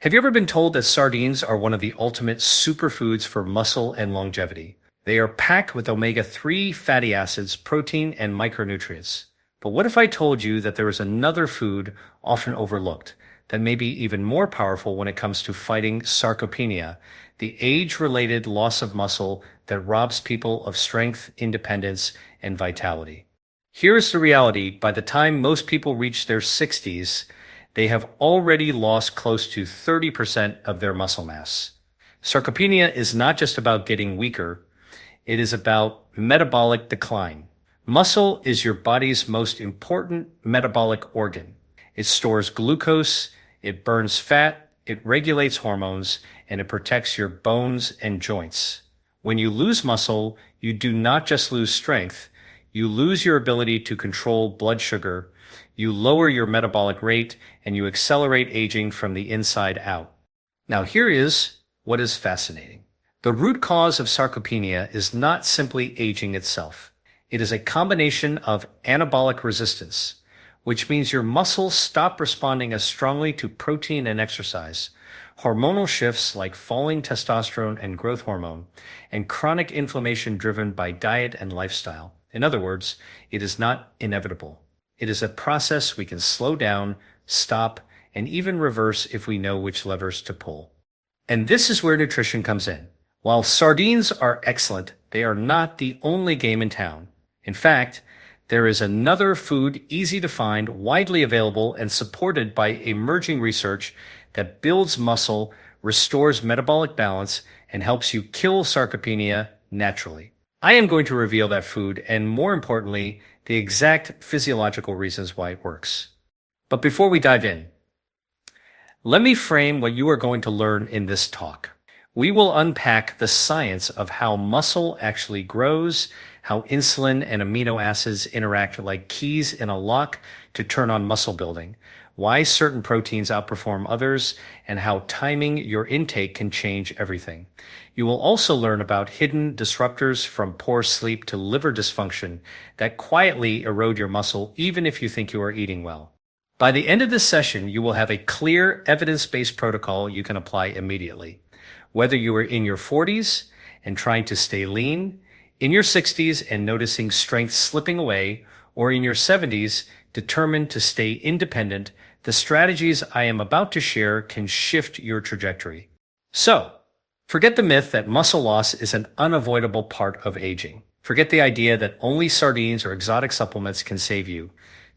Have you ever been told that sardines are one of the ultimate superfoods for muscle and longevity? They are packed with omega-3 fatty acids, protein, and micronutrients. But what if I told you that there is another food often overlooked that may be even more powerful when it comes to fighting sarcopenia, the age-related loss of muscle that robs people of strength, independence, and vitality? Here's the reality. By the time most people reach their 60s, they have already lost close to 30% of their muscle mass. Sarcopenia is not just about getting weaker, it is about metabolic decline. Muscle is your body's most important metabolic organ. It stores glucose, it burns fat, it regulates hormones, and it protects your bones and joints. When you lose muscle, you do not just lose strength, you lose your ability to control blood sugar, you lower your metabolic rate, and you accelerate aging from the inside out. Now here is what is fascinating. The root cause of sarcopenia is not simply aging itself. It is a combination of anabolic resistance, which means your muscles stop responding as strongly to protein and exercise, hormonal shifts like falling testosterone and growth hormone, and chronic inflammation driven by diet and lifestyle. In other words, it is not inevitable. It is a process we can slow down, stop, and even reverse if we know which levers to pull. And this is where nutrition comes in. While sardines are excellent, they are not the only game in town. In fact, there is another food easy to find, widely available, and supported by emerging research that builds muscle, restores metabolic balance, and helps you kill sarcopenia naturally. I am going to reveal that food and, more importantly, the exact physiological reasons why it works. But before we dive in, let me frame what you are going to learn in this talk. We will unpack the science of how muscle actually grows, how insulin and amino acids interact like keys in a lock to turn on muscle building, why certain proteins outperform others, and how timing your intake can change everything. You will also learn about hidden disruptors from poor sleep to liver dysfunction that quietly erode your muscle even if you think you are eating well. By the end of this session, you will have a clear, evidence-based protocol you can apply immediately. Whether you are in your 40s and trying to stay lean, in your 60s and noticing strength slipping away, or in your 70s determined to stay independent, the strategies I am about to share can shift your trajectory. So, forget the myth that muscle loss is an unavoidable part of aging. Forget the idea that only sardines or exotic supplements can save you.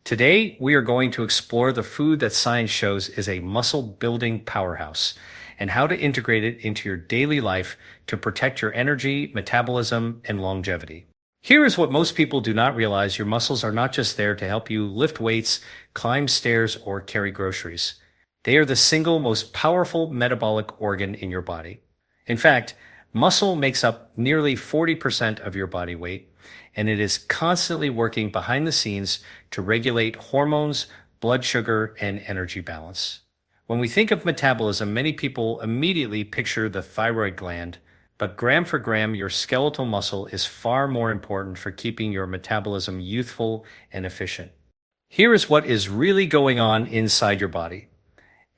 Today, we are going to explore the food that science shows is a muscle-building powerhouse and how to integrate it into your daily life to protect your energy, metabolism, and longevity. Here is what most people do not realize: your muscles are not just there to help you lift weights, climb stairs, or carry groceries. They are the single most powerful metabolic organ in your body. In fact, muscle makes up nearly 40% of your body weight, and it is constantly working behind the scenes to regulate hormones, blood sugar, and energy balance. When we think of metabolism, many people immediately picture the thyroid gland, but gram for gram, your skeletal muscle is far more important for keeping your metabolism youthful and efficient. Here is what is really going on inside your body.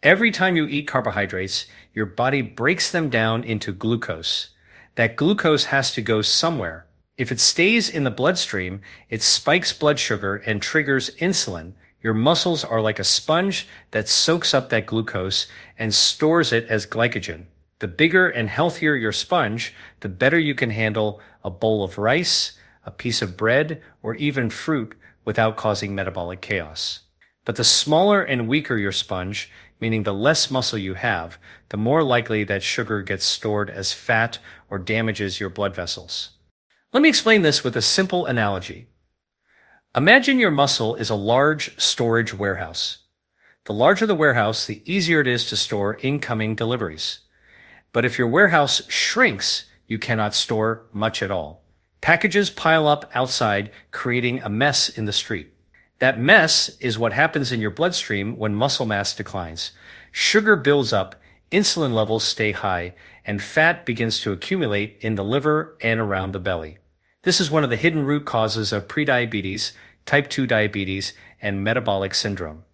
Every time you eat carbohydrates, your body breaks them down into glucose. That glucose has to go somewhere. If it stays in the bloodstream, it spikes blood sugar and triggers insulin. Your muscles are like a sponge that soaks up that glucose and stores it as glycogen. The bigger and healthier your sponge, the better you can handle a bowl of rice, a piece of bread, or even fruit without causing metabolic chaos. But the smaller and weaker your sponge, meaning the less muscle you have, the more likely that sugar gets stored as fat or damages your blood vessels. Let me explain this with a simple analogy. Imagine your muscle is a large storage warehouse. The larger the warehouse, the easier it is to store incoming deliveries. But if your warehouse shrinks, you cannot store much at all. Packages pile up outside, creating a mess in the street. That mess is what happens in your bloodstream when muscle mass declines. Sugar builds up, insulin levels stay high, and fat begins to accumulate in the liver and around the belly. This is one of the hidden root causes of prediabetes, type 2 diabetes, and metabolic syndrome.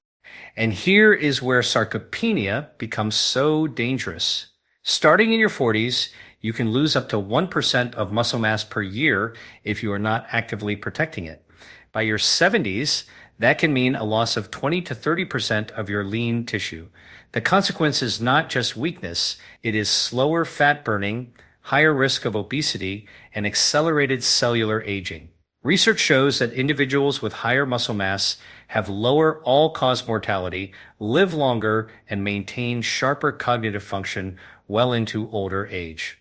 And here is where sarcopenia becomes so dangerous. Starting in your 40s, you can lose up to 1% of muscle mass per year if you are not actively protecting it. By your 70s, that can mean a loss of 20 to 30% of your lean tissue. The consequence is not just weakness, it is slower fat burning, higher risk of obesity, and accelerated cellular aging. Research shows that individuals with higher muscle mass have lower all-cause mortality, live longer, and maintain sharper cognitive function well into older age.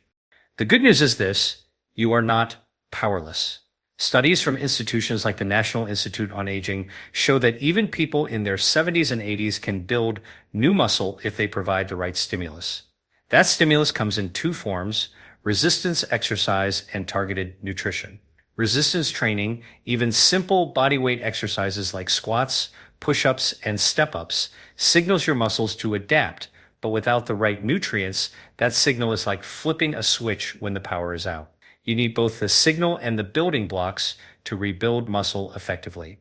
The good news is this: you are not powerless. Studies from institutions like the National Institute on Aging show that even people in their 70s and 80s can build new muscle if they provide the right stimulus. That stimulus comes in two forms: resistance exercise and targeted nutrition. Resistance training, even simple bodyweight exercises like squats, push-ups, and step-ups, signals your muscles to adapt, but without the right nutrients, that signal is like flipping a switch when the power is out. You need both the signal and the building blocks to rebuild muscle effectively.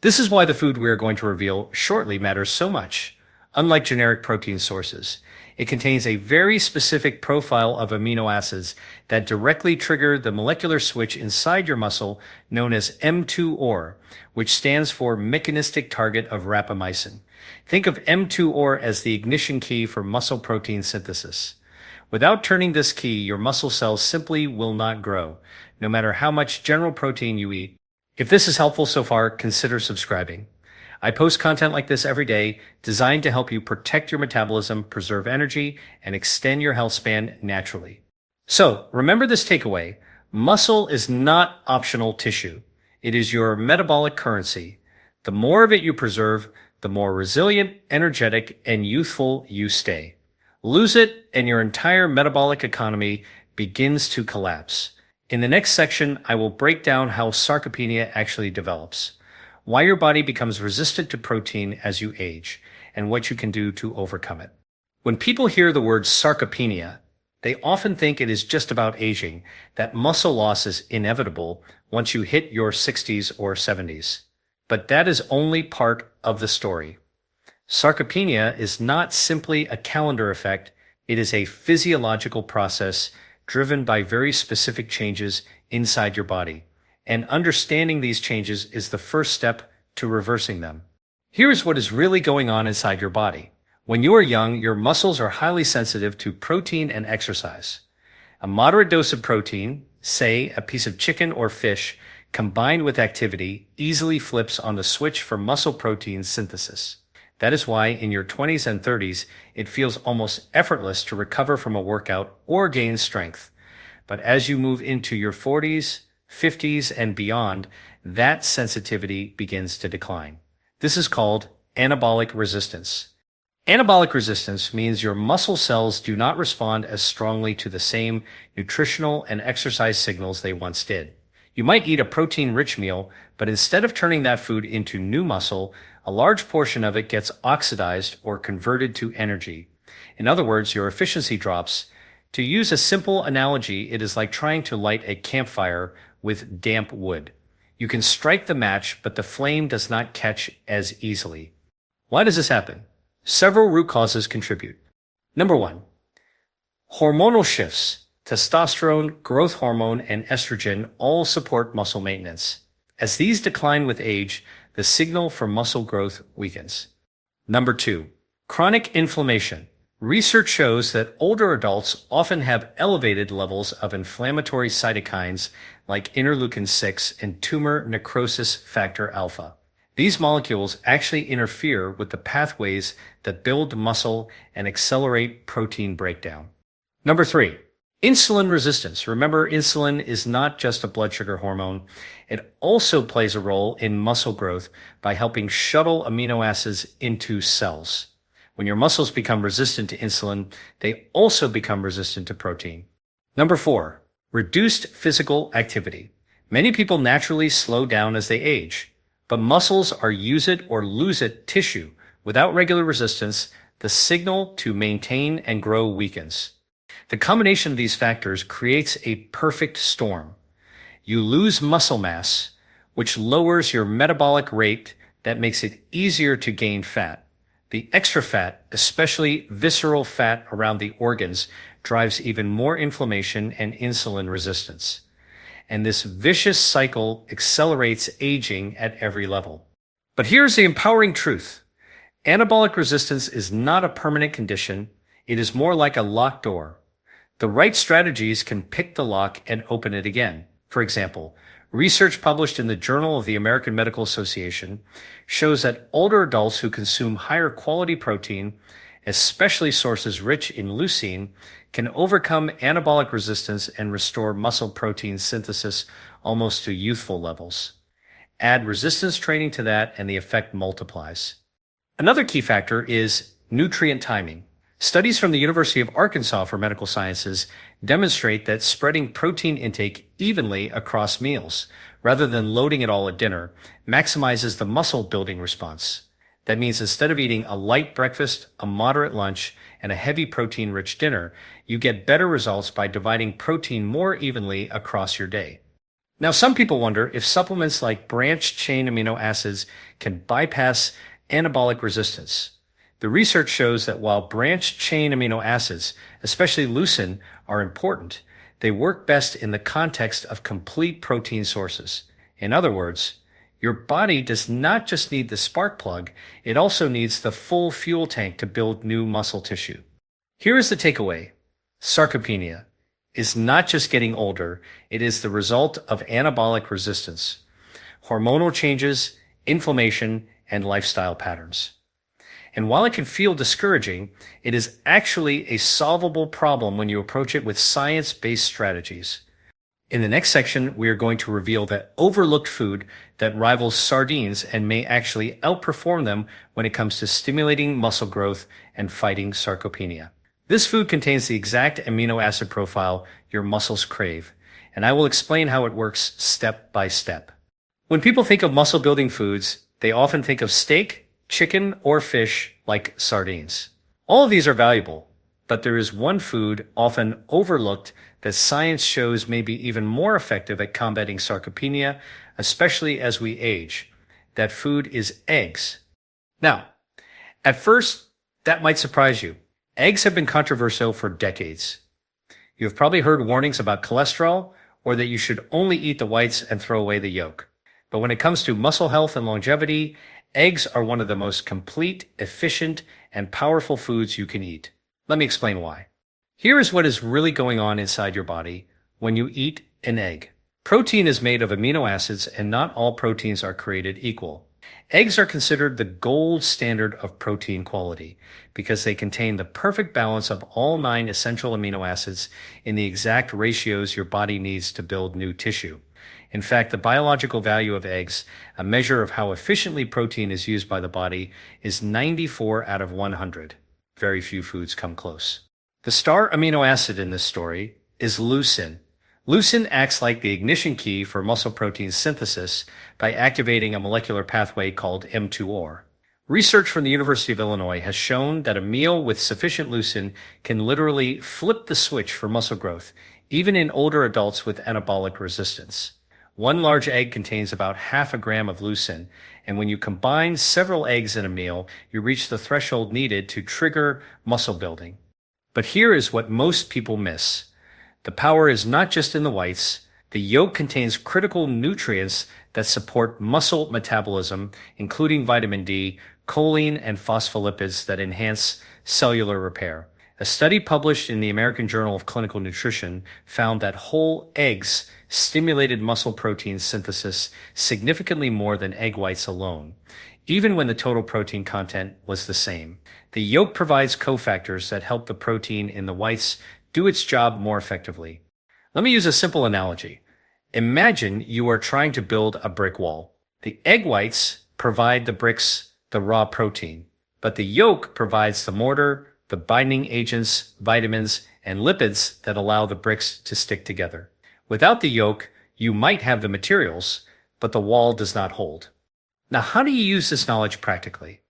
This is why the food we are going to reveal shortly matters so much. Unlike generic protein sources, it contains a very specific profile of amino acids that directly trigger the molecular switch inside your muscle known as M2OR, which stands for mechanistic target of rapamycin. Think of M2OR as the ignition key for muscle protein synthesis. Without turning this key, your muscle cells simply will not grow, no matter how much general protein you eat. If this is helpful so far, consider subscribing. I post content like this every day, designed to help you protect your metabolism, preserve energy, and extend your health span naturally. So, remember this takeaway: muscle is not optional tissue. It is your metabolic currency. The more of it you preserve, the more resilient, energetic, and youthful you stay. Lose it, and your entire metabolic economy begins to collapse. In the next section, I will break down how sarcopenia actually develops, why your body becomes resistant to protein as you age, and what you can do to overcome it. When people hear the word sarcopenia, they often think it is just about aging, that muscle loss is inevitable once you hit your 60s or 70s. But that is only part of the story. Sarcopenia is not simply a calendar effect, it is a physiological process driven by very specific changes inside your body. And understanding these changes is the first step to reversing them. Here's what is really going on inside your body. When you are young, your muscles are highly sensitive to protein and exercise. A moderate dose of protein, say a piece of chicken or fish, combined with activity, easily flips on the switch for muscle protein synthesis. That is why in your 20s and 30s, it feels almost effortless to recover from a workout or gain strength. But as you move into your 40s, 50s, and beyond, that sensitivity begins to decline. This is called anabolic resistance. Anabolic resistance means your muscle cells do not respond as strongly to the same nutritional and exercise signals they once did. You might eat a protein-rich meal, but instead of turning that food into new muscle, a large portion of it gets oxidized or converted to energy. In other words, your efficiency drops. To use a simple analogy, it is like trying to light a campfire with damp wood. You can strike the match, but the flame does not catch as easily. Why does this happen? Several root causes contribute. Number one, hormonal shifts. Testosterone, growth hormone, and estrogen all support muscle maintenance. As these decline with age, the signal for muscle growth weakens. Number two, chronic inflammation. Research shows that older adults often have elevated levels of inflammatory cytokines like interleukin-6 and tumor necrosis factor alpha. These molecules actually interfere with the pathways that build muscle and accelerate protein breakdown. Number three, insulin resistance. Remember, insulin is not just a blood sugar hormone. It also plays a role in muscle growth by helping shuttle amino acids into cells. When your muscles become resistant to insulin, they also become resistant to protein. Number four, reduced physical activity. Many people naturally slow down as they age, but muscles are use it or lose it tissue. Without regular resistance, the signal to maintain and grow weakens. The combination of these factors creates a perfect storm. You lose muscle mass, which lowers your metabolic rate that makes it easier to gain fat. The extra fat, especially visceral fat around the organs, drives even more inflammation and insulin resistance. And this vicious cycle accelerates aging at every level. But here's the empowering truth. Anabolic resistance is not a permanent condition. It is more like a locked door. The right strategies can pick the lock and open it again. For example, research published in the Journal of the American Medical Association shows that older adults who consume higher quality protein, especially sources rich in leucine, can overcome anabolic resistance and restore muscle protein synthesis almost to youthful levels. Add resistance training to that and the effect multiplies. Another key factor is nutrient timing. Studies from the University of Arkansas for Medical Sciences demonstrate that spreading protein intake evenly across meals, rather than loading it all at dinner, maximizes the muscle building response. That means instead of eating a light breakfast, a moderate lunch, and a heavy protein-rich dinner, you get better results by dividing protein more evenly across your day. Now, some people wonder if supplements like branched-chain amino acids can bypass anabolic resistance. The research shows that while branched-chain amino acids, especially leucine, are important, they work best in the context of complete protein sources. In other words, your body does not just need the spark plug, it also needs the full fuel tank to build new muscle tissue. Here is the takeaway. Sarcopenia is not just getting older, it is the result of anabolic resistance, hormonal changes, inflammation, and lifestyle patterns. And while it can feel discouraging, it is actually a solvable problem when you approach it with science-based strategies. In the next section, we are going to reveal that overlooked food that rivals sardines and may actually outperform them when it comes to stimulating muscle growth and fighting sarcopenia. This food contains the exact amino acid profile your muscles crave, and I will explain how it works step by step. When people think of muscle-building foods, they often think of steak, chicken, or fish like sardines. All of these are valuable, but there is one food often overlooked that science shows may be even more effective at combating sarcopenia, especially as we age. That food is eggs. Now, at first, that might surprise you. Eggs have been controversial for decades. You have probably heard warnings about cholesterol or that you should only eat the whites and throw away the yolk. But when it comes to muscle health and longevity, eggs are one of the most complete, efficient, and powerful foods you can eat. Let me explain why. Here is what is really going on inside your body when you eat an egg. Protein is made of amino acids, and not all proteins are created equal. Eggs are considered the gold standard of protein quality because they contain the perfect balance of all 9 essential amino acids in the exact ratios your body needs to build new tissue. In fact, the biological value of eggs, a measure of how efficiently protein is used by the body, is 94 out of 100. Very few foods come close. The star amino acid in this story is leucine. Leucine acts like the ignition key for muscle protein synthesis by activating a molecular pathway called mTOR. Research from the University of Illinois has shown that a meal with sufficient leucine can literally flip the switch for muscle growth, even in older adults with anabolic resistance. One large egg contains about half a gram of leucine, and when you combine several eggs in a meal, you reach the threshold needed to trigger muscle building. But here is what most people miss. The power is not just in the whites. The yolk contains critical nutrients that support muscle metabolism, including vitamin D, choline, and phospholipids that enhance cellular repair. A study published in the American Journal of Clinical Nutrition found that whole eggs stimulated muscle protein synthesis significantly more than egg whites alone, even when the total protein content was the same. The yolk provides cofactors that help the protein in the whites do its job more effectively. Let me use a simple analogy. Imagine you are trying to build a brick wall. The egg whites provide the bricks the raw protein, but the yolk provides the mortar, the binding agents, vitamins, and lipids that allow the bricks to stick together. Without the yolk, you might have the materials, but the wall does not hold. Now, how do you use this knowledge practically?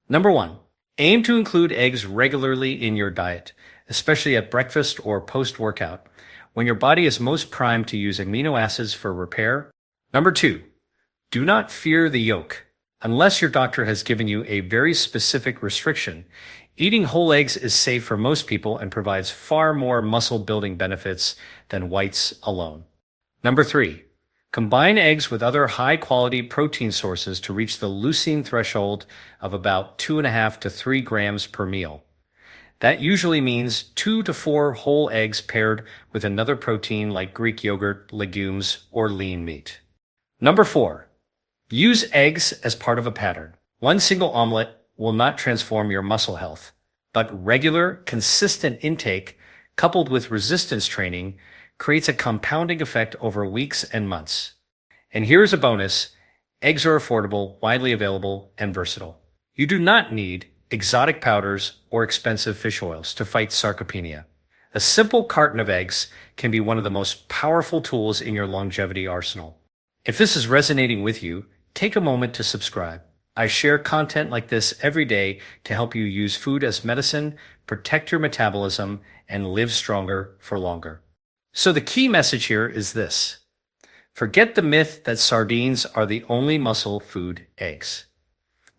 Number 1, aim to include eggs regularly in your diet, especially at breakfast or post-workout, when your body is most primed to use amino acids for repair. Number 2, do not fear the yolk. Unless your doctor has given you a very specific restriction, eating whole eggs is safe for most people and provides far more muscle building benefits than whites alone. Number 3, combine eggs with other high quality protein sources to reach the leucine threshold of about 2.5 to 3 grams per meal. That usually means 2 to 4 whole eggs paired with another protein like Greek yogurt, legumes, or lean meat. Number 4, use eggs as part of a pattern. One single omelet will not transform your muscle health, but regular, consistent intake coupled with resistance training creates a compounding effect over weeks and months. And here's a bonus: eggs are affordable, widely available, and versatile. You do not need exotic powders or expensive fish oils to fight sarcopenia. A simple carton of eggs can be one of the most powerful tools in your longevity arsenal. If this is resonating with you, take a moment to subscribe. I share content like this every day to help you use food as medicine, protect your metabolism, and live stronger for longer. So the key message here is this: forget the myth that sardines are the only muscle food. Eggs,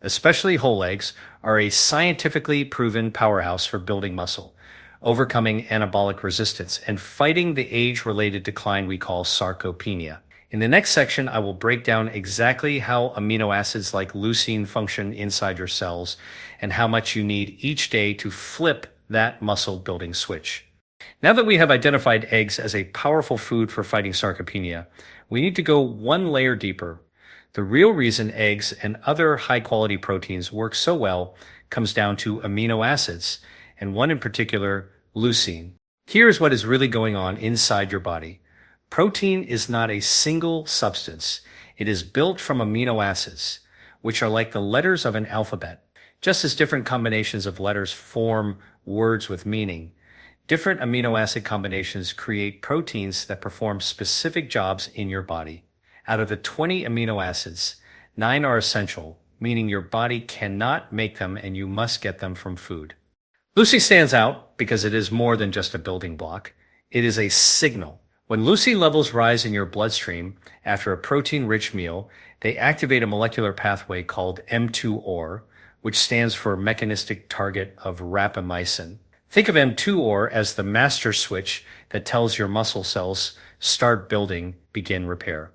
especially whole eggs, are a scientifically proven powerhouse for building muscle, overcoming anabolic resistance, and fighting the age-related decline we call sarcopenia. In the next section, I will break down exactly how amino acids like leucine function inside your cells and how much you need each day to flip that muscle building switch. Now that we have identified eggs as a powerful food for fighting sarcopenia, we need to go one layer deeper. The real reason eggs and other high-quality proteins work so well comes down to amino acids, and one in particular, leucine. Here's what is really going on inside your body. Protein is not a single substance. It is built from amino acids, which are like the letters of an alphabet. Just as different combinations of letters form words with meaning, different amino acid combinations create proteins that perform specific jobs in your body. Out of the 20 amino acids, 9 are essential, meaning your body cannot make them and you must get them from food. Leucine stands out because it is more than just a building block. It is a signal. When leucine levels rise in your bloodstream after a protein-rich meal, they activate a molecular pathway called M2-OR, which stands for mechanistic target of rapamycin. Think of M2-OR as the master switch that tells your muscle cells start building, begin repair.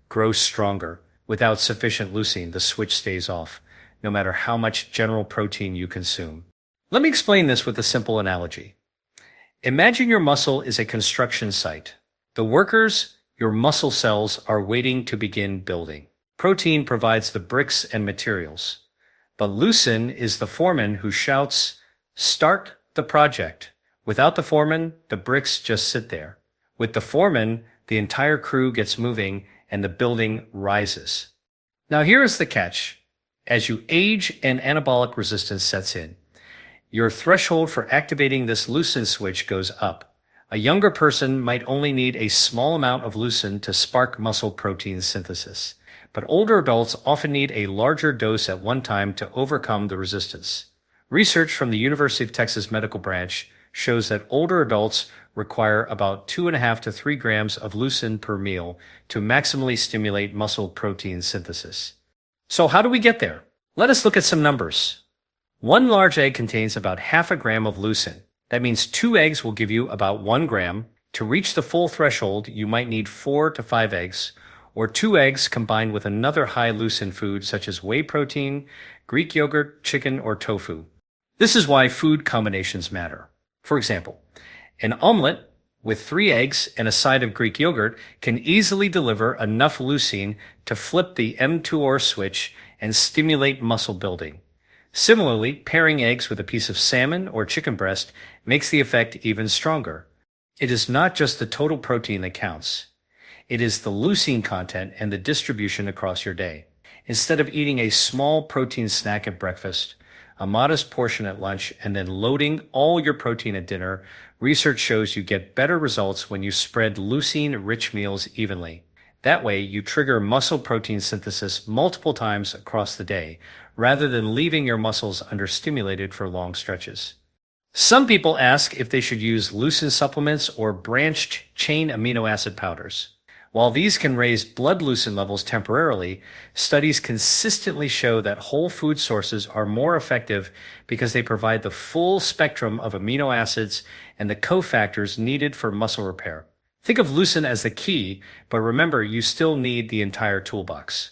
Grow stronger. Without sufficient leucine, the switch stays off, no matter how much general protein you consume. Let me explain this with a simple analogy. Imagine your muscle is a construction site. The workers, your muscle cells, are waiting to begin building. Protein provides the bricks and materials, but leucine is the foreman who shouts, "Start the project." Without the foreman, the bricks just sit there. With the foreman, the entire crew gets moving and the building rises. Now here is the catch. As you age and anabolic resistance sets in, your threshold for activating this leucine switch goes up. A younger person might only need a small amount of leucine to spark muscle protein synthesis, but older adults often need a larger dose at one time to overcome the resistance. Research from the University of Texas Medical Branch shows that older adults require about 2.5 to 3 grams of leucine per meal to maximally stimulate muscle protein synthesis. So how do we get there? Let us look at some numbers. One large egg contains about 0.5 gram of leucine. That means 2 eggs will give you about 1 gram. To reach the full threshold, you might need 4 to 5 eggs, or 2 eggs combined with another high leucine food such as whey protein, Greek yogurt, chicken, or tofu. This is why food combinations matter. For example, an omelet with 3 eggs and a side of Greek yogurt can easily deliver enough leucine to flip the M2-OR switch and stimulate muscle building. Similarly, pairing eggs with a piece of salmon or chicken breast makes the effect even stronger. It is not just the total protein that counts. It is the leucine content and the distribution across your day. Instead of eating a small protein snack at breakfast, a modest portion at lunch, and then loading all your protein at dinner, research shows you get better results when you spread leucine-rich meals evenly. That way, you trigger muscle protein synthesis multiple times across the day, rather than leaving your muscles understimulated for long stretches. Some people ask if they should use leucine supplements or branched-chain amino acid powders. While these can raise blood leucine levels temporarily, studies consistently show that whole food sources are more effective because they provide the full spectrum of amino acids and the cofactors needed for muscle repair. Think of leucine as the key, but remember you still need the entire toolbox.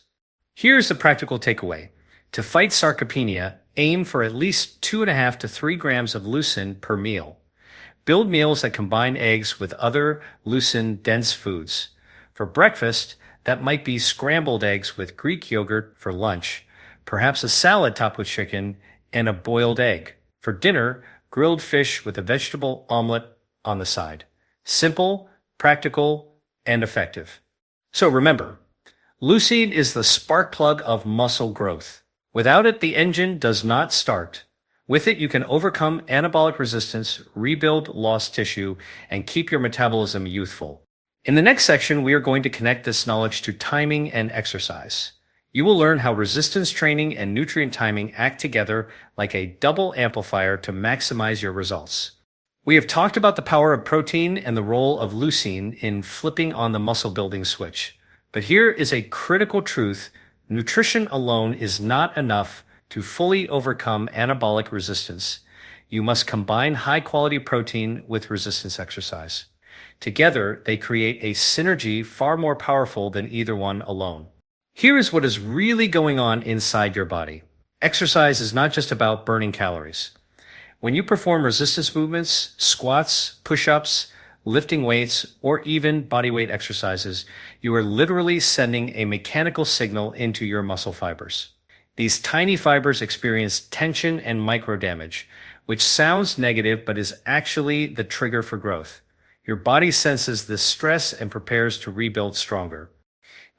Here's the practical takeaway. To fight sarcopenia, aim for at least 2.5 to 3 grams of leucine per meal. Build meals that combine eggs with other leucine-dense foods. For breakfast, that might be scrambled eggs with Greek yogurt. For lunch, perhaps a salad topped with chicken and a boiled egg. For dinner, grilled fish with a vegetable omelet on the side. Simple, practical, and effective. So remember, leucine is the spark plug of muscle growth. Without it, the engine does not start. With it, you can overcome anabolic resistance, rebuild lost tissue, and keep your metabolism youthful. In the next section, we are going to connect this knowledge to timing and exercise. You will learn how resistance training and nutrient timing act together like a double amplifier to maximize your results. We have talked about the power of protein and the role of leucine in flipping on the muscle building switch. But here is a critical truth. Nutrition alone is not enough to fully overcome anabolic resistance. You must combine high-quality protein with resistance exercise. Together, they create a synergy far more powerful than either one alone. Here is what is really going on inside your body. Exercise is not just about burning calories. When you perform resistance movements, squats, push-ups, lifting weights, or even bodyweight exercises, you are literally sending a mechanical signal into your muscle fibers. These tiny fibers experience tension and micro damage, which sounds negative but is actually the trigger for growth. Your body senses this stress and prepares to rebuild stronger.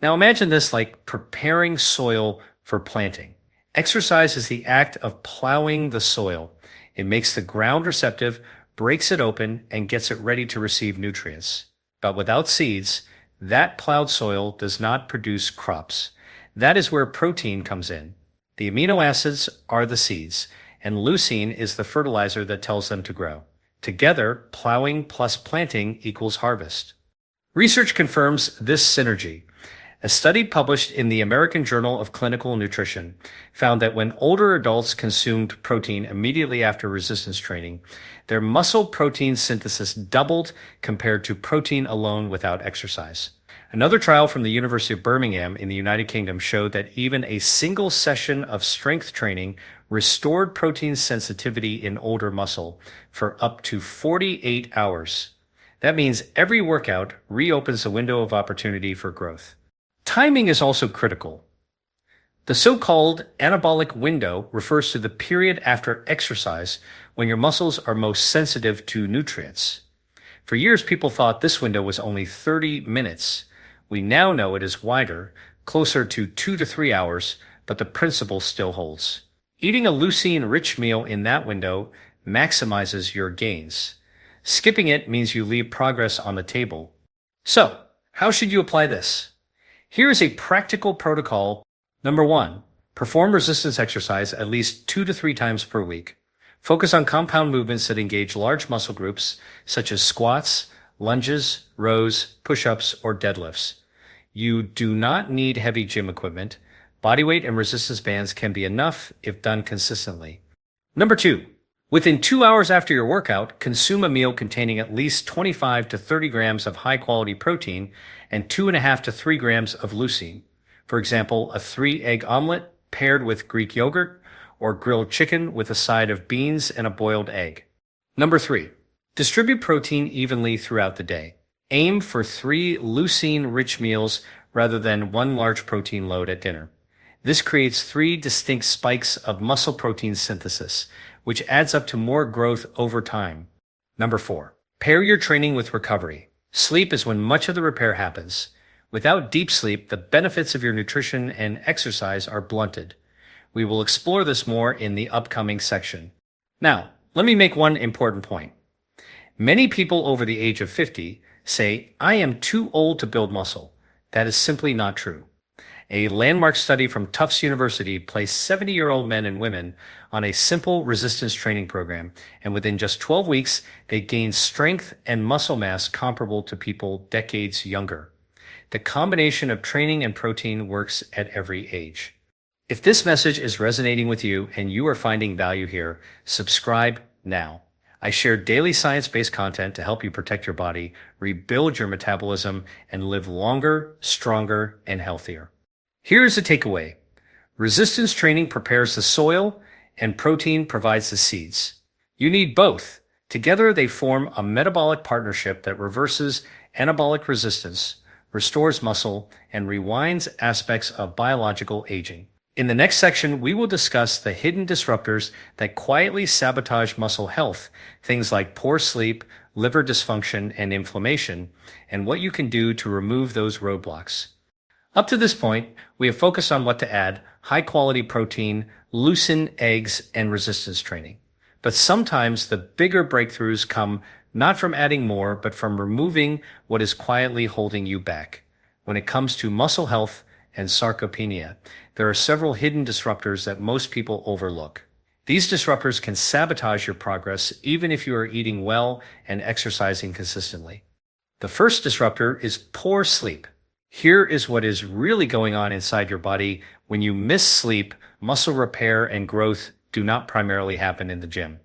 Now imagine this like preparing soil for planting. Exercise is the act of plowing the soil. It makes the ground receptive, breaks it open, and gets it ready to receive nutrients. But without seeds, that plowed soil does not produce crops. That is where protein comes in. The amino acids are the seeds, and leucine is the fertilizer that tells them to grow. Together, plowing plus planting equals harvest. Research confirms this synergy. A study published in the American Journal of Clinical Nutrition found that when older adults consumed protein immediately after resistance training, their muscle protein synthesis doubled compared to protein alone without exercise. Another trial from the University of Birmingham in the United Kingdom showed that even a single session of strength training restored protein sensitivity in older muscle for up to 48 hours. That means every workout reopens a window of opportunity for growth. Timing is also critical. The so-called anabolic window refers to the period after exercise when your muscles are most sensitive to nutrients. For years, people thought this window was only 30 minutes. We now know it is wider, closer to 2 to 3 hours, but the principle still holds. Eating a leucine-rich meal in that window maximizes your gains. Skipping it means you leave progress on the table. So, how should you apply this? Here is a practical protocol. Number 1, perform resistance exercise at least 2 to 3 times per week. Focus on compound movements that engage large muscle groups, such as squats, lunges, rows, push-ups, or deadlifts. You do not need heavy gym equipment. Bodyweight and resistance bands can be enough if done consistently. Number 2, within 2 hours after your workout, consume a meal containing at least 25 to 30 grams of high-quality protein and 2.5 to 3 grams of leucine. For example, a 3-egg omelet paired with Greek yogurt, or grilled chicken with a side of beans and a boiled egg. Number 3, distribute protein evenly throughout the day. Aim for 3 leucine-rich meals rather than 1 large protein load at dinner. This creates 3 distinct spikes of muscle protein synthesis, which adds up to more growth over time. Number 4, pair your training with recovery. Sleep is when much of the repair happens. Without deep sleep, the benefits of your nutrition and exercise are blunted. We will explore this more in the upcoming section. Now, let me make one important point. Many people over the age of 50 say, "I am too old to build muscle." That is simply not true. A landmark study from Tufts University placed 70-year-old men and women on a simple resistance training program, and within just 12 weeks, they gained strength and muscle mass comparable to people decades younger. The combination of training and protein works at every age. If this message is resonating with you and you are finding value here, subscribe now. I share daily science-based content to help you protect your body, rebuild your metabolism, and live longer, stronger, and healthier. Here's the takeaway. Resistance training prepares the soil, and protein provides the seeds. You need both. Together, they form a metabolic partnership that reverses anabolic resistance, restores muscle, and rewinds aspects of biological aging. In the next section, we will discuss the hidden disruptors that quietly sabotage muscle health, things like poor sleep, liver dysfunction, and inflammation, and what you can do to remove those roadblocks. Up to this point, we have focused on what to add: high-quality protein, leucine, eggs, and resistance training. But sometimes the bigger breakthroughs come not from adding more, but from removing what is quietly holding you back. When it comes to muscle health and sarcopenia, there are several hidden disruptors that most people overlook. These disruptors can sabotage your progress even if you are eating well and exercising consistently. The first disruptor is poor sleep. Here is what is really going on inside your body. When you miss sleep, muscle repair and growth do not primarily happen in the gym.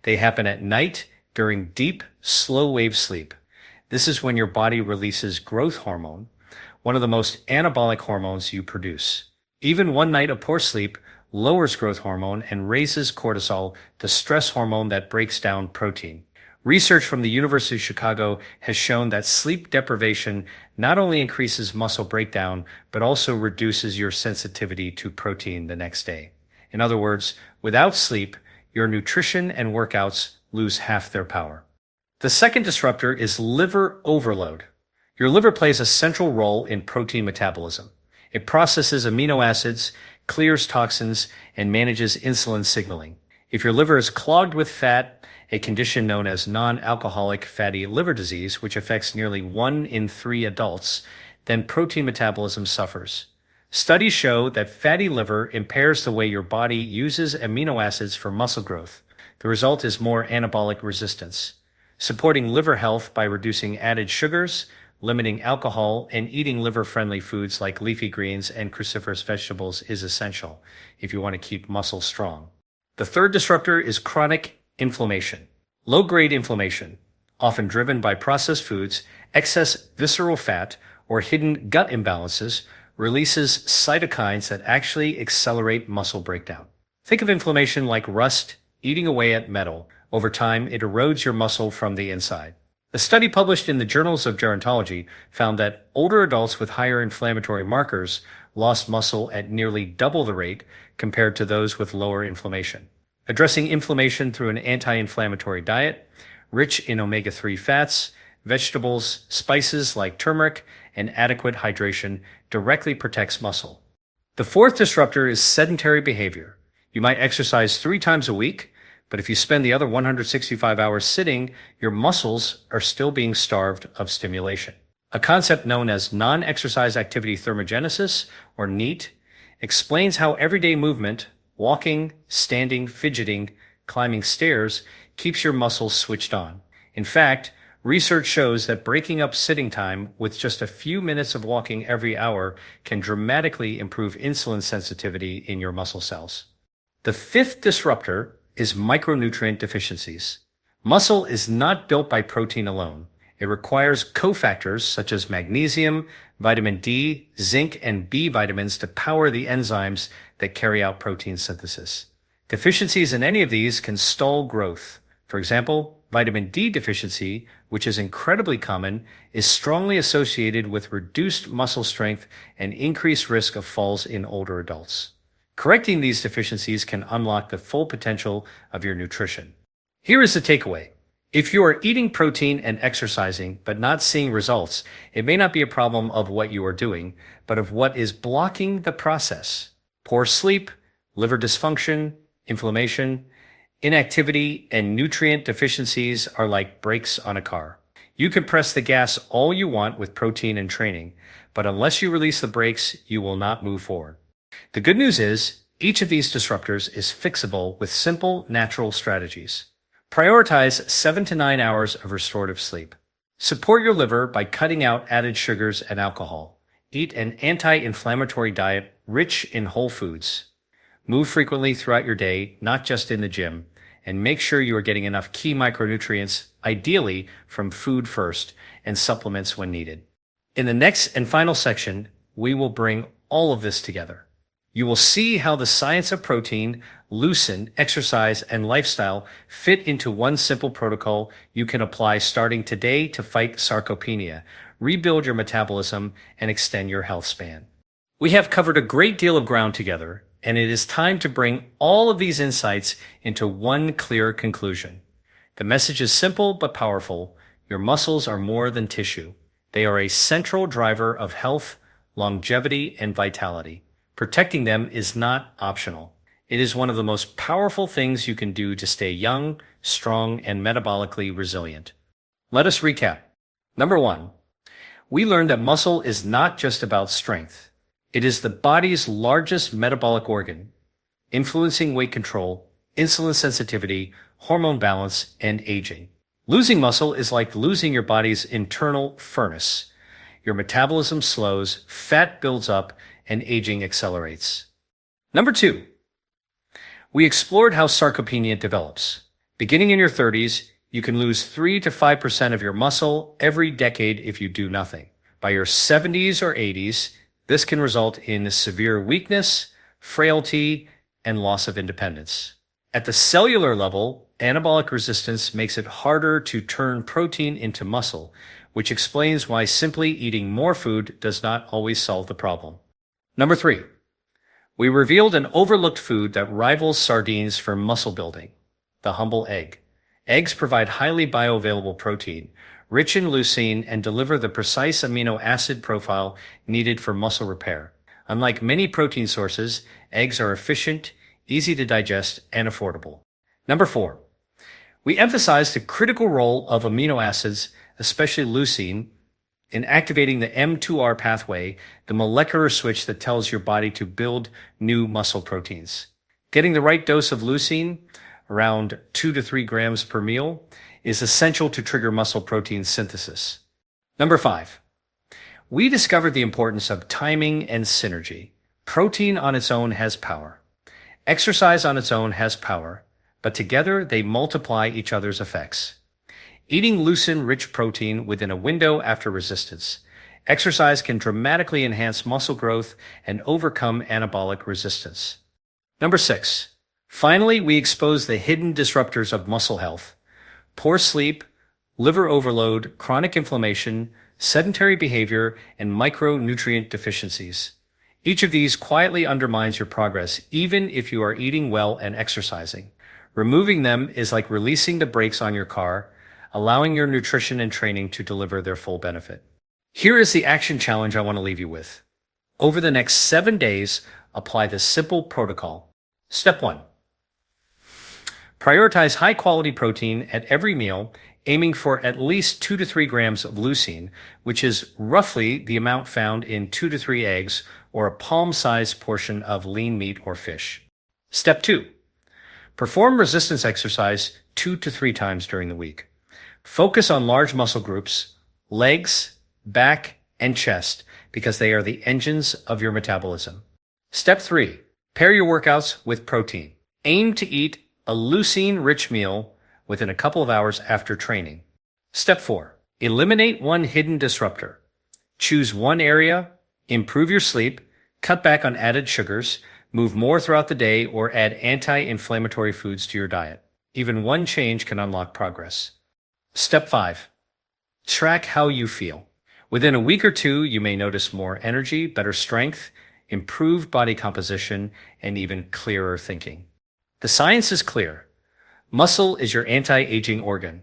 They happen at night during deep, slow-wave sleep. This is when your body releases growth hormone, one of the most anabolic hormones you produce. Even one night of poor sleep lowers growth hormone and raises cortisol, the stress hormone that breaks down protein. Research from the University of Chicago has shown that sleep deprivation not only increases muscle breakdown, but also reduces your sensitivity to protein the next day. In other words, without sleep, your nutrition and workouts lose half their power. The second disruptor is liver overload. Your liver plays a central role in protein metabolism. It processes amino acids, clears toxins, and manages insulin signaling. If your liver is clogged with fat, a condition known as non-alcoholic fatty liver disease, which affects nearly 1 in 3 adults, then protein metabolism suffers. Studies show that fatty liver impairs the way your body uses amino acids for muscle growth. The result is more anabolic resistance. Supporting liver health by reducing added sugars, limiting alcohol, and eating liver-friendly foods like leafy greens and cruciferous vegetables is essential if you want to keep muscle strong. The third disruptor is chronic inflammation. Low-grade inflammation, often driven by processed foods, excess visceral fat, or hidden gut imbalances, releases cytokines that actually accelerate muscle breakdown. Think of inflammation like rust eating away at metal. Over time, it erodes your muscle from the inside. A study published in the Journals of Gerontology found that older adults with higher inflammatory markers lost muscle at nearly double the rate compared to those with lower inflammation. Addressing inflammation through an anti-inflammatory diet, rich in omega-3 fats, vegetables, spices like turmeric, and adequate hydration directly protects muscle. The fourth disruptor is sedentary behavior. You might exercise 3 times a week, but if you spend the other 165 hours sitting, your muscles are still being starved of stimulation. A concept known as non-exercise activity thermogenesis, or NEAT, explains how everyday movement, walking, standing, fidgeting, climbing stairs, keeps your muscles switched on. In fact, research shows that breaking up sitting time with just a few minutes of walking every hour can dramatically improve insulin sensitivity in your muscle cells. The fifth disruptor is micronutrient deficiencies. Muscle is not built by protein alone. It requires cofactors such as magnesium, vitamin D, zinc, and B vitamins to power the enzymes that carry out protein synthesis. Deficiencies in any of these can stall growth. For example, vitamin D deficiency, which is incredibly common, is strongly associated with reduced muscle strength and increased risk of falls in older adults. Correcting these deficiencies can unlock the full potential of your nutrition. Here is the takeaway. If you are eating protein and exercising but not seeing results, it may not be a problem of what you are doing, but of what is blocking the process. Poor sleep, liver dysfunction, inflammation, inactivity, and nutrient deficiencies are like brakes on a car. You can press the gas all you want with protein and training, but unless you release the brakes, you will not move forward. The good news is, each of these disruptors is fixable with simple, natural strategies. Prioritize 7 to 9 hours of restorative sleep. Support your liver by cutting out added sugars and alcohol. Eat an anti-inflammatory diet rich in whole foods. Move frequently throughout your day, not just in the gym, and make sure you are getting enough key micronutrients, ideally from food first, and supplements when needed. In the next and final section, we will bring all of this together. You will see how the science of protein, leucine, exercise, and lifestyle fit into one simple protocol you can apply starting today to fight sarcopenia, rebuild your metabolism, and extend your health span. We have covered a great deal of ground together, and it is time to bring all of these insights into one clear conclusion. The message is simple but powerful. Your muscles are more than tissue. They are a central driver of health, longevity, and vitality. Protecting them is not optional. It is one of the most powerful things you can do to stay young, strong, and metabolically resilient. Let us recap. Number 1, we learned that muscle is not just about strength. It is the body's largest metabolic organ, influencing weight control, insulin sensitivity, hormone balance, and aging. Losing muscle is like losing your body's internal furnace. Your metabolism slows, fat builds up, and aging accelerates. Number 2, we explored how sarcopenia develops. Beginning in your 30s, you can lose 3 to 5% of your muscle every decade if you do nothing. By your 70s or 80s, this can result in severe weakness, frailty, and loss of independence. At the cellular level, anabolic resistance makes it harder to turn protein into muscle, which explains why simply eating more food does not always solve the problem. Number 3, we revealed an overlooked food that rivals sardines for muscle building, the humble egg. Eggs provide highly bioavailable protein, rich in leucine, and deliver the precise amino acid profile needed for muscle repair. Unlike many protein sources, eggs are efficient, easy to digest, and affordable. Number 4, we emphasized the critical role of amino acids, especially leucine, in activating the M2R pathway, the molecular switch that tells your body to build new muscle proteins. Getting the right dose of leucine, around 2 to 3 grams per meal, is essential to trigger muscle protein synthesis. Number 5, we discovered the importance of timing and synergy. Protein on its own has power. Exercise on its own has power, but together they multiply each other's effects. Eating leucine-rich protein within a window after resistance. Exercise can dramatically enhance muscle growth and overcome anabolic resistance. Number 6, finally, we expose the hidden disruptors of muscle health: poor sleep, liver overload, chronic inflammation, sedentary behavior, and micronutrient deficiencies. Each of these quietly undermines your progress, even if you are eating well and exercising. Removing them is like releasing the brakes on your car, allowing your nutrition and training to deliver their full benefit. Here is the action challenge I want to leave you with. Over the next 7 days, apply this simple protocol. Step 1, prioritize high-quality protein at every meal, aiming for at least 2 to 3 grams of leucine, which is roughly the amount found in 2 to 3 eggs or a palm-sized portion of lean meat or fish. Step 2, perform resistance exercise 2 to 3 times during the week. Focus on large muscle groups, legs, back, and chest, because they are the engines of your metabolism. Step 3, pair your workouts with protein. Aim to eat a leucine-rich meal within a couple of hours after training. Step 4, eliminate one hidden disruptor. Choose one area, improve your sleep, cut back on added sugars, move more throughout the day, or add anti-inflammatory foods to your diet. Even one change can unlock progress. Step 5, track how you feel. Within a week or 2, you may notice more energy, better strength, improved body composition, and even clearer thinking. The science is clear. Muscle is your anti-aging organ.